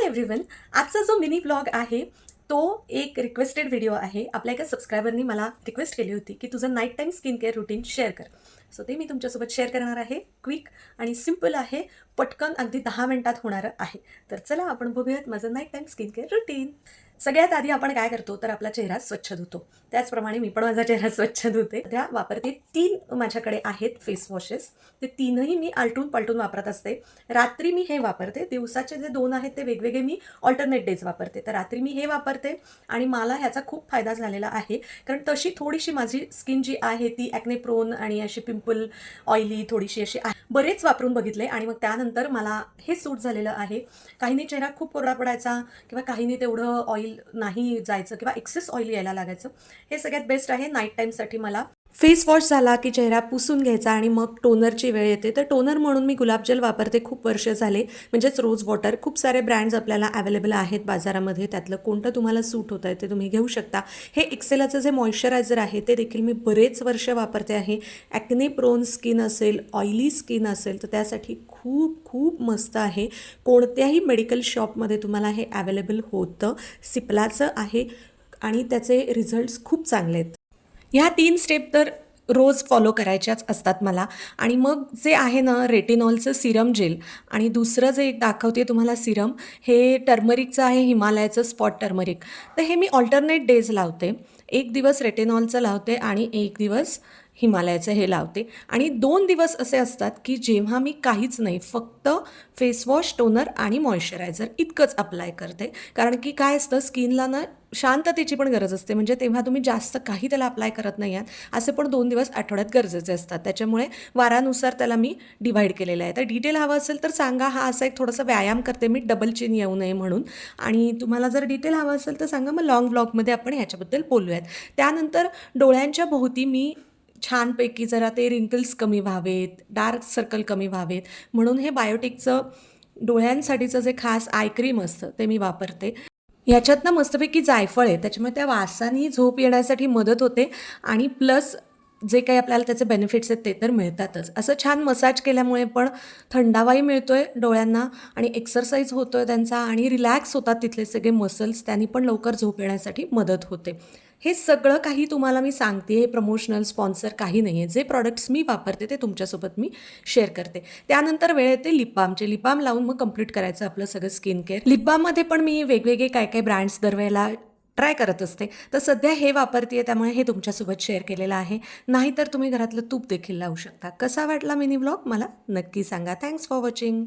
Everyone, आजचा जो mini blog आहे तो एक रिक्वेस्टेड व्हिडिओ आहे. आपल्या एका सबस्क्रायबरनी मला रिक्वेस्ट केली होती की तुझं night time skin care routine share कर. सो ते मी तुमच्यासोबत शेअर करणार आहे. क्विक आणि सिम्पल आहे, पटकन अगदी 10 मिनिटात होणारं आहे. तर चला आपण बघूयात माझं night time skin care routine. सगळ्यात आधी आपण काय करतो तर आपला चेहरा स्वच्छ धुतो. त्याचप्रमाणे मी पण माझा चेहरा स्वच्छ धुते. त्या वापरते 3 माझ्याकडे आहेत फेस वॉशेस. ते तीनही मी आलटून पलटून वापरत असते. रात्री मी हे वापरते, दिवसाचे जे 2 आहेत ते वेगवेगळे मी ऑल्टरनेट डेज वापरते. तर रात्री मी हे वापरते आणि मला ह्याचा खूप फायदा झालेला आहे. कारण तशी थोडीशी माझी स्किन जी आहे ती ॲक्ने प्रोन आणि अशी पिंपल ऑइली थोडीशी अशी आहे. बरेच वापरून बघितले आणि मग त्यानंतर मला हे सूट झालेलं आहे. काहींनी चेहरा खूप कोरडा पडायचा किंवा काहींनी तेवढं ऑइल नाही जायचं किंवा एक्सेस ऑइल यायला लागायचं. हे सगळ्यात बेस्ट आहे नाईट टाईमसाठी. मला फेस वॉश झाला की चेहरा पुसून घ्यायचा आणि मग टोनरची वेळ येते. तर टोनर म्हणून मी गुलाबजल वापरते. खूप वर्ष झाले, म्हणजेच रोज वॉटर. खूप सारे ब्रँड्स आपल्याला अवेलेबल आहेत बाजारामध्ये. त्यातलं कोणतं तुम्हाला सूट होतं आहे ते तुम्ही घेऊ शकता. हे एक्सेलाचं जे मॉइश्चरायझर आहे ते देखील मी बरेच वर्ष वापरते आहे. ॲक्ने प्रोन स्किन असेल, ऑइली स्किन असेल तर त्यासाठी खूप खूप मस्त आहे. कोणत्याही मेडिकल शॉपमध्ये तुम्हाला हे अवेलेबल होतं. सिप्लाचं आहे आणि त्याचे रिझल्ट्स खूप चांगले आहेत. ह्या 3 स्टेप तर रोज फॉलो करायच्याच असतात मला. आणि मग जे आहे ना रेटिनॉलचं सिरम जेल आणि दुसरं जे एक दाखवते तुम्हाला सिरम, हे टर्मरिकचं आहे, हिमालयाचं स्पॉट टर्मरिक. तर हे मी ऑल्टरनेट डेज लावते. एक दिवस रेटिनॉलचं लावते आणि एक दिवस हिमालयाचं हे लावते. आणि 2 दिवस असे असतात की जेव्हा मी काहीच नाही, फक्त फेसवॉश, टोनर आणि मॉइश्चरायझर इतकंच अप्लाय करते. कारण की काय असतं, स्किनला ना शांततेची पण गरज असते. म्हणजे तेव्हा तुम्ही जास्त काही त्याला अप्लाय करत नाही आहात. असे पण 2 दिवस आठवड्यात गरजेचे असतात. त्याच्यामुळे वारानुसार त्याला मी डिव्हाइड केलेलं आहे. तर डिटेल हवं असेल तर सांगा. हा असा एक थोडासा व्यायाम करते मी, डबल चिन येऊ नये म्हणून. आणि तुम्हाला जर डिटेल हवं असेल तर सांगा, मग लॉंग ब्लॉगमध्ये आपण ह्याच्याबद्दल बोलूयात. त्यानंतर डोळ्यांच्या भोवती मी छानपैकी जरा ते रिंकल्स कमी व्हावेत, डार्क सर्कल कमी व्हावेत म्हणून हे बायोटिकचं डोळ्यांसाठीचं जे खास आय क्रीम असतं ते मी वापरते. ह्याच्यात ना मस्तपैकी जायफळ आहे, त्याच्यामुळे त्या वासाने झोप येण्यासाठी मदत होते आणि प्लस जे काही आपल्याला त्याचे बेनिफिट्स आहेत ते तर मिळतातच. असं छान मसाज केल्यामुळे पण थंडावाही मिळतो आहे डोळ्यांना आणि एक्सरसाइज होतो आहे त्यांचा आणि रिलॅक्स होतात तिथले सगळे मसल्स. त्यांनी पण लवकर झोप येण्यासाठी मदत होते. हे सगळं काही तुम्हाला मी सांगते, हे प्रमोशनल स्पॉन्सर काही नाही आहे. जे प्रॉडक्ट्स मी वापरते ते तुमच्यासोबत मी शेअर करते. त्यानंतर वेळ येते लिप बामचे. लिप बाम लावून मग कंप्लीट करायचं आपलं सगळं स्किन केअर. लिप बाममध्ये पण मी वेगवेगळे काय काय ब्रँड्स दरवेळेला ट्राय करत असते. तर सध्या हे वापरते आहे, त्यामुळे हे तुमच्यासोबत शेअर केलेलं आहे. नाहीतर तुम्ही घरातलं तूप देखील लावू शकता. कसा वाटला मिनी ब्लॉग मला नक्की सांगा. Thanks for watching.